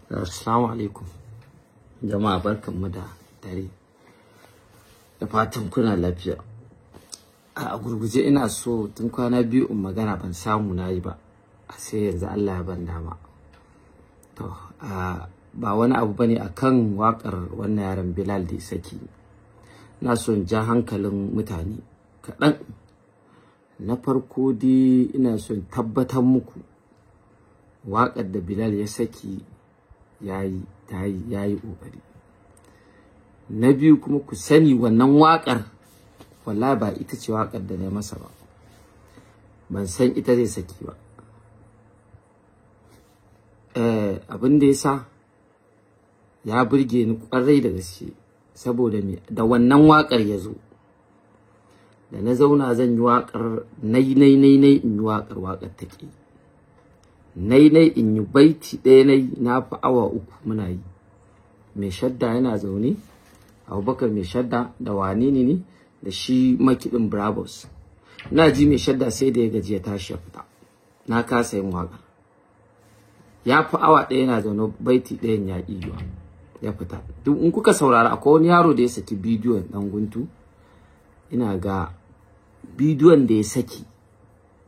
Assalamu alaikum jama'a, barkanmu da dare, da fatan kuna lafiya. A gurguje ina so tun kwana biyu in magana ban samu nayi ba, sai yanzu Allah ya ban dama. To ba wani abu bane akan wakar wannan yaron Bilal da saki. Ina so in ja hankalin mutane kaɗan. Na farko dai ina so in tabbatar muku wakar da Bilal ya saki yayi kokari. Na biyu kuma ku sani wannan wakar wallahi ba ita ce wakar da na masa ba, ban san ita zai saki ba. Abin da yasa ya burge ni kwarai da gaske saboda me da wannan wakar yazo, da na zauna zan yi wakar nai in yi wakar take nai in yi baiti ɗaya na fi awa 3 muna yi. Mai shadda yana zaune, Abubakar mai shadda da wani ne da shi makidin Bravos. Ina ji mai shadda sai da ya gaji ya tashi ya fita, na kasa yin wakar. Ya fi awa 1 yana zaune, baiti ɗayan ya iya ya fita. Duk in kuka saurara akwai wani yaro da ya saki bidiyon dan guntu, ina ga bidiyon da ya saki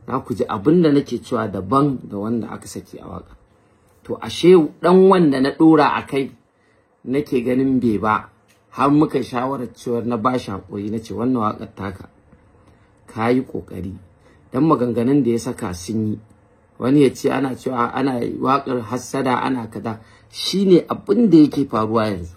za ku ji abin da nake cewa daban da wanda aka saki a waka. To ashe dan wanda na dora akai nake ganin bai ba, har muka shawarar cewa na bashi hakuri, nace wannan wakar taka kai kokari. Dan maganganun da ya saka sun yi, wani ya ce ana cewa ana wakar hassada ana kaza, shine abin da yake faruwa yanzu.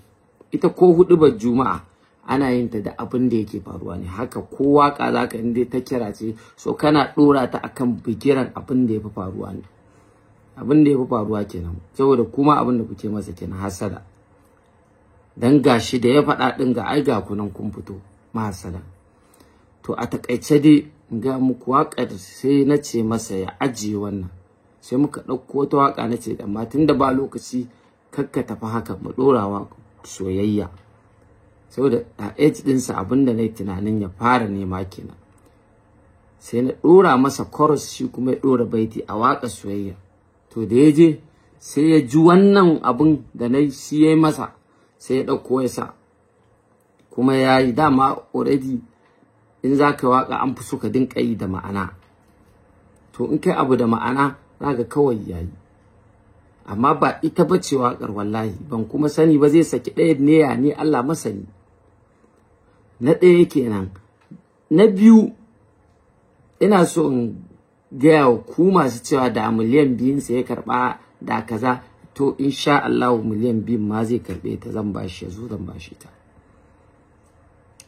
Ita ko hudubar juma'a ana yin ta da abin da yake faruwa ne, haka ko waka zaka inda ta kira ce, so kana dora ta akan bigiran abin da yafi faruwa ne. Abin da yafi faruwa kenan, saboda kuma abin da kuke masa kenan hasada. Dan gashi da ya faɗa din ga ai ga kunan kun fito mahasada. To a takaice dai ga muku wakar sai nace masa ya ajiye wannan, sai muka dauko wata waka nace amma tunda ba lokaci kakka tafi haka mu dorawa soyayya, saboda a age dinsa abinda nayi tunanin ya fara nema kenan. Sai na dora masa chorus, shi kuma ya dora baiti a waka soyayya. To da yaje sai ya ji wannan abun da nayi shi yayi masa, sai ya dauko ya sa, kuma yayi dama already in zaka waka an fi so ka dinka yi da ma'ana. To in kai abu da ma'ana zaka kawai yayi, amma ba ita bace wakar wallahi. Ban kuma sani ba zai saki ɗaya ne ya ne, Allah masani. Na ɗaya kenan. Na biyu ina so in gaya wa ku masu cewa da miliyan 2 sai ya karba da kaza, to insha Allah miliyan 2 ma zai karbe ta, zan bashi yazo zan bashi ta.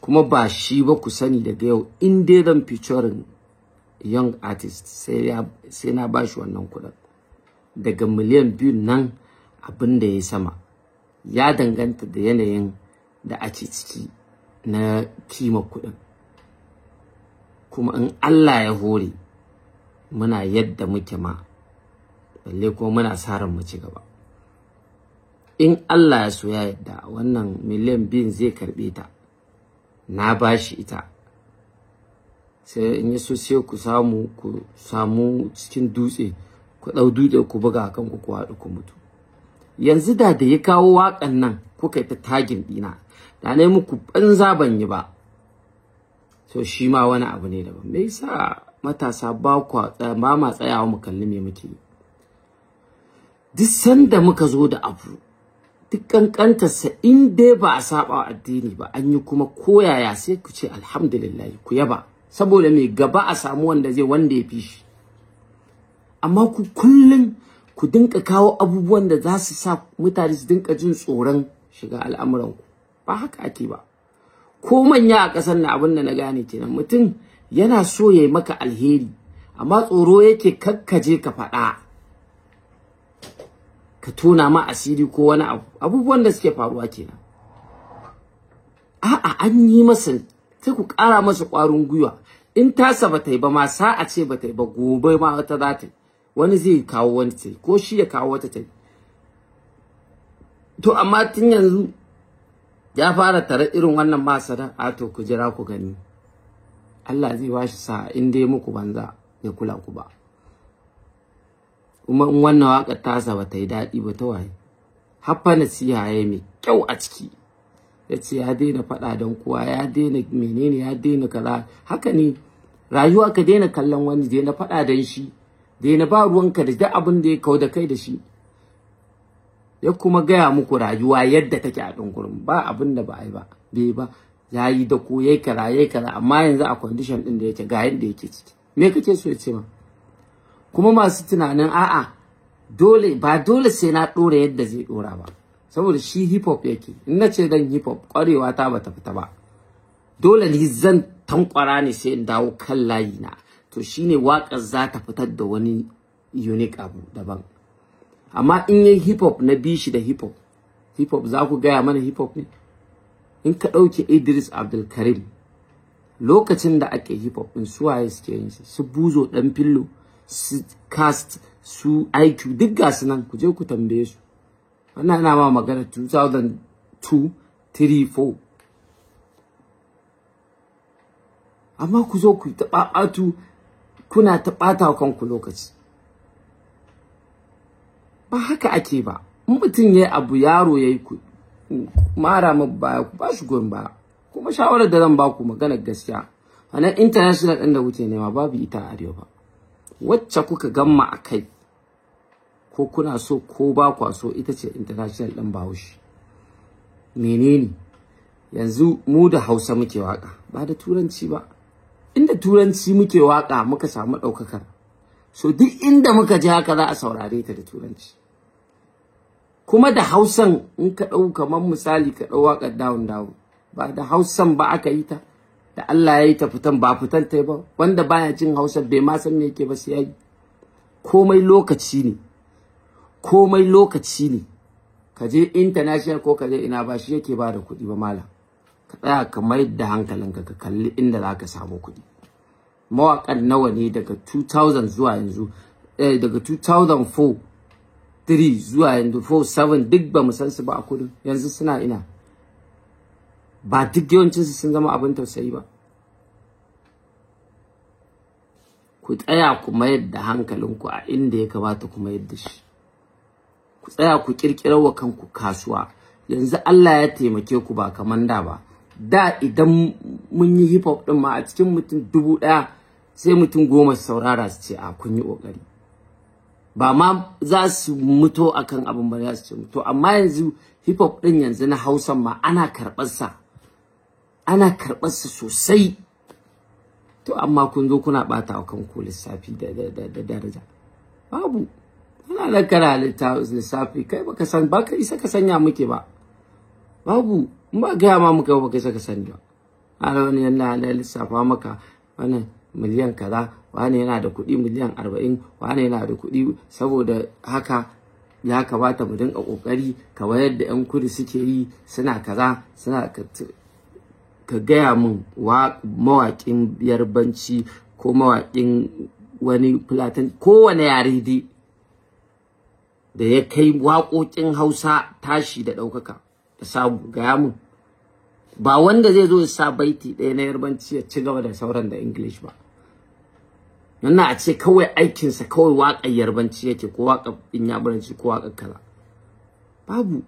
Kuma ba shi ba, ku sani daga yau in dai zan featuring young artist sai na bashi wannan kudin. Daga miliyan 2 nan abin da ya sama ya danganta da yanayin da ake ciki na kima kudin. Kuma in Allah ya hore muna yadda muke ma, balle kuma muna sa ran mu ci gaba. In Allah ya so ya yadda wannan miliyan 2 zai karbe ta, na bashi ita. Sai in yaso sai ku samu cikin dutse, ku dau dutse ku buga kanku ku haɗu ku mutu. Yanzu da ya kawo wakan nan kuka yi ta tagin dina, da nayi muku banza ban yi ba. So shi ma wani abu ne daban. Me yasa matasa ba ma tsayawa mu kalli me muke yi? Duk sanda muka zo da abu, duk kankantarsa in dai ba a saba addini ba, an yi kuma koyaya, sai ku ce alhamdulillah, ku yaba, saboda me gaba a samu wanda ya fi shi. Amma ku kullun ku dinka kawo abubuwan da za su sa mutane su dinka jin tsoron shiga al'amuran ku. Ba haka ake ba. Ko manya a ƙasar na abin da na gane kenan, mutum yana so yayi maka alheri amma tsoro yake kakkaje ka faɗa, ka tona ma asiri ko wani abubuwan da suke faruwa kenan. A'a, an yi masa, sai ku ƙara masa ƙwarin gwiwa. In tasa bata yi ba ma, sa'a ce bata yi ba, gobe ma wata za ta yi, wani zai kawo wani ta yi, ko shi ya kawo wata ta yi. To amma tun yanzu ya fara tare irin wannan masada, a to ku jira ku gani. Allah zai bashi sa'a in dai muku banza ya kula ku ba. Kuma in wannan waƙar tasa bata yi daɗi ba, ta waye? haffa nasiha ya mai kyau a ciki, ya ce ya daina faɗa don kowa, ya daina menene, ya daina kaza. Haka ne rayuwa, ka daina kallon wani, daina faɗa don shi, daina ba ruwanka da duk abin da ya kau da kai da shi. Ya kuma gaya muku rayuwa yadda take a ɗungurin, ba abin da ba a yi ba, bai ba, ya yi da ko yayi kaza, amma yanzu a condition ɗin da yake ga yadda yake ciki. Me kake so ya ce ma? Kuma masu tunanin a'a dole ba dole sai na ɗora yadda zai ɗora ba, saboda shi hip hop yake. In na ce dan hip hop ƙwarewa ta bata fita ba, dole ni zan tankwara ne sai in dawo kan layi na, to shine waƙar za ta fitar da wani unique abu daban. Amma in yi hip hop na bi shi da hip hop za ku gaya mana hip hop ne? In ka ɗauke Idris Abdulkarim, lokacin da ake hip hop ɗin suwaye suke yin shi, su Buzo ɗan Fillo, su Cast, su IQ, duk gasu nan, ku je ku tambaye su. Wannan ana ma magana 2002, 3, 4. Amma ku zo ku ta ɓaɓatu, kuna ta ɓata wa kanku lokaci. Ba haka ake ba. In mutum ya yi abu, yaro ya yi ku mara ma baya, ku ba shi goyon baya. Kuma shawarar da zan ba ku maganar gaskiya, wannan international ɗin da kuke nema babu ita a arewa ba. Wacce kuka gamma a kai, ko kuna so ko ba kwa so, ita ce international ɗin Bahaushe. Menene? Yanzu mu da Hausa muke waka, ba da Turanci ba. Inda Turanci muke waka muka samu ɗaukakar, so duk inda muka je haka za a saurare ta da Turanci. Kuma da Hausan, in ka ɗau kamar misali ka ɗau waƙar Down Down, ba da Hausan ba aka yi ta, da Allah ya yi ta fitan ba fitan ta ba, wanda baya jin Hausa bai ma san me yake ba sai ya yi. Komai lokaci ne, komai lokaci ne. Ka je international ko ka je ina, ba shi yake ba da kuɗi ba malam. Ka tsaya ka mayar da hankalinka, ka kalli inda za ka samu kuɗi. Mawaƙan nawa ne daga 2000 zuwa yanzu, daga 2004, 3 zuwa yanzu 4, 7 duk ba mu san su ba a kudu, yanzu suna ina. Ba duk yawancinsu sun zama abin tausayi ba. Ku tsaya ku mayar da hankalinku a inda ya kamata ku mayar da shi. Ku tsaya ku kirkirar wa kanku kasuwa. Yanzu Allah ya taimake ku ba kaman da ba. Da idan mun yi hip hop din ma a cikin mutum 1000 sai mutum 10 saurara su ce a kun yi kokari. Ba ma za su muto akan abin ba, za su ce muto. Amma yanzu hip hop din yanzu na Hausa ma ana karɓar sa. Ana karɓar sa sosai. To amma kun zo kuna bata wa kanku lissafi da daraja. Babu. Ana da kana lissafi, kai baka san, baka isa ka sanya muke ba. Babu, in ba gaya ma muka baka isa ka sani ba. Ana wani yana da lissafa maka wannan miliyan kaza, wani yana da kuɗi miliyan 40, wani yana da kuɗi, saboda haka ya kamata mu dinga kokari kamar yadda ƴan kudu suke yi, suna kaza, suna ka gaya min mawaƙin Yarbanci ko mawaƙin wani Fulatanci, kowane yare dai da ya kai waƙoƙin Hausa tashi da ɗaukaka da samu, gaya mun. Ba wanda zai zo ya sa baiti ɗaya na Yarbanci ya ci gaba da sauran da English ba. Wannan a ce kawai aikinsa kawai waƙar Yarbanci yake, ko waƙar Inyamuranci ko waƙar kaza. Babu.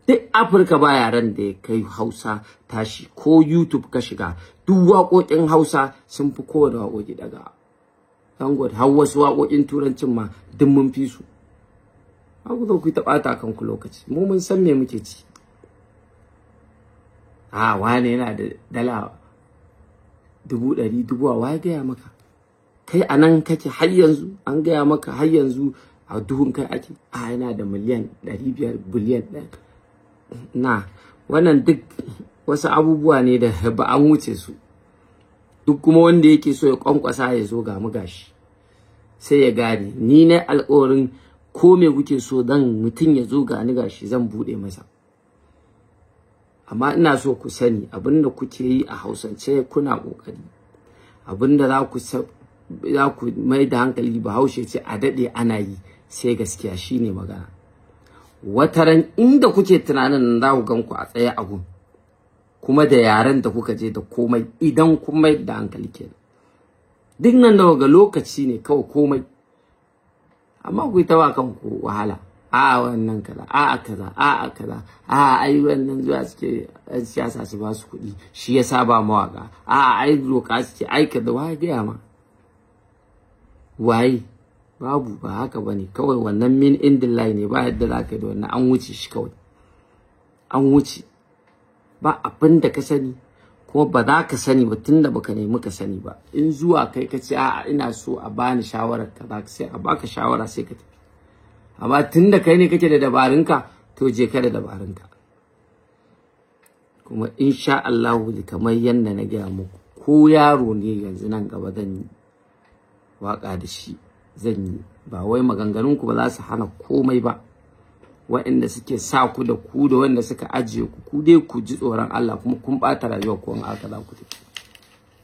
Duk Afirka ba yaran da ya kai Hausa tashi, ko YouTube ka shiga, duk waƙoƙin Hausa sun fi kowane waƙoƙi daga. Thank God, har wasu waƙoƙin Turancin ma duk mun fi su. Ku zo ku ta ɓata kanku lokaci, mu mun san me muke ci. Wane yana da dala 100,000, 1000, wa ya gaya maka? Kai anan kake har yanzu, an gaya maka har yanzu a duhun kai ake. Yana da miliyan 500, biliyan 1. Na wannan duk wasu abubuwa ne da ba an wuce su. Duk kuma wanda yake so ya kwankwasa ya zo ga mu gashi, sai ya gane ni ne alƙawarin ko me kuke so dan mutum ya zo ga ni gashi zan bude masa. Amma ina so ku sani abinda kuke yi a Hausance kuna kokari, abinda za ku mai da hankali. Bahaushe ce a dade ana yi sai gaskiya shine magana. Wataran inda kuke tunanin za ku ganku a tsaye a gun, kuma da yaren da kuka je da komai, idan kun mai da hankali kenan. Duk nan da ga lokaci ne kawai komai. Amma ku yi ta wa kanku wahala. a wannan kaza a kaza a kaza a ai wannan zuwa suke siyasa su ba su kuɗi shi yasa ba mawaka a ai roƙa suke ai kaza wai ga ma waye babu ba haka bane kawai wannan min indillahi ne ba yadda zaka yi da wannan an wuce shi kawai an wuce ba abin da ka sani kuma ba za ka sani ba tunda baka nemi ka sani ba in zuwa kai ka ce a ina so a bani shawarar ka za ka sai a baka shawara sai ka tafi amma tunda kai ne kake da dabarunka to je ka da dabarunka kuma insha Allah kamar yanda na gaya muku ko yaro ne yanzu nan gaba zan yi waka da shi zan yi ba wai maganganun ku ba za su hana komai ba waɗanda suke sa ku da wanda suka ajiye ku dai ku ji tsoron Allah kuma kun bata rayuwa ko in aka za ku tafi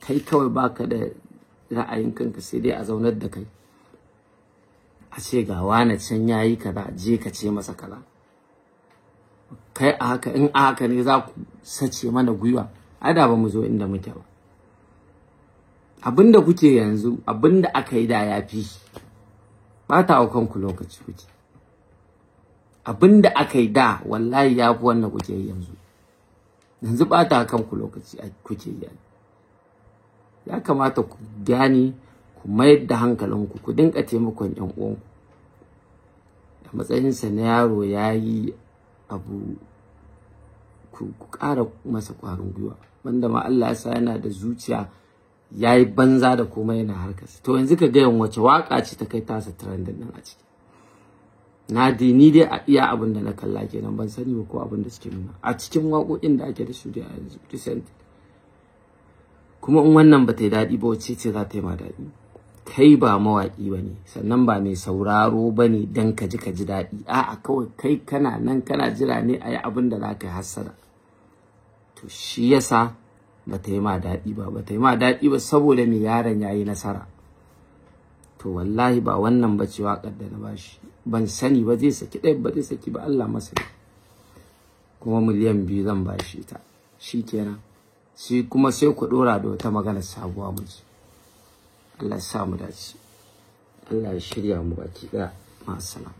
kai kawai baka da ra'ayin kanka sai dai a zaunar da kai a ce ga wani can yayi kaza je ka ce masa kaza kai a haka in a haka ne za ku sace mana gwiwa ai da ba mu zo inda muke ba abinda kuke yanzu abinda aka yi da yafi ba ta aukan ku lokaci kuke abinda aka yi da wallahi yafi wannan kuke yi yanzu ba ta kan ku lokaci kuke yi ya kamata ku gane ku mayar da hankalinku ku dinka taimakon ƴan uwanku a matsayinsa na yaro yayi abu ku ƙara masa ƙwarin gwiwa wanda ma Allah ya sa yana da zuciya yayi banza da komai yana harkarsa to yanzu ka ga yan wace waka ce ta kai tasa trendin nan a ciki ni dai a iya abin da na kalla kenan ban sani ba ko abin da suke nuna a cikin waƙoƙin da ake da su da yanzu recent kuma in wannan ba ta yi daɗi ba wacce ce za ta yi ma daɗi kai ba mawaƙi ba ne sannan ba mai sauraro ba ne don ka ji daɗi a'a kawai kai kana nan kana jira ne a yi abin da za ka yi hassada to shi yasa ba ta yi ma daɗi ba saboda mai yaron ya yi nasara to wallahi ba wannan ba ce waƙar da na bashi ban sani ba zai saki ɗaya ba zai saki ba Allah masani kuma miliyan 2 zan bashi ta shi kenan shi kuma sai ku ɗora da wata magana sabuwa mu ji Allah ya sa mu dace Allah ya shirya mu baki ɗaya ma'assalam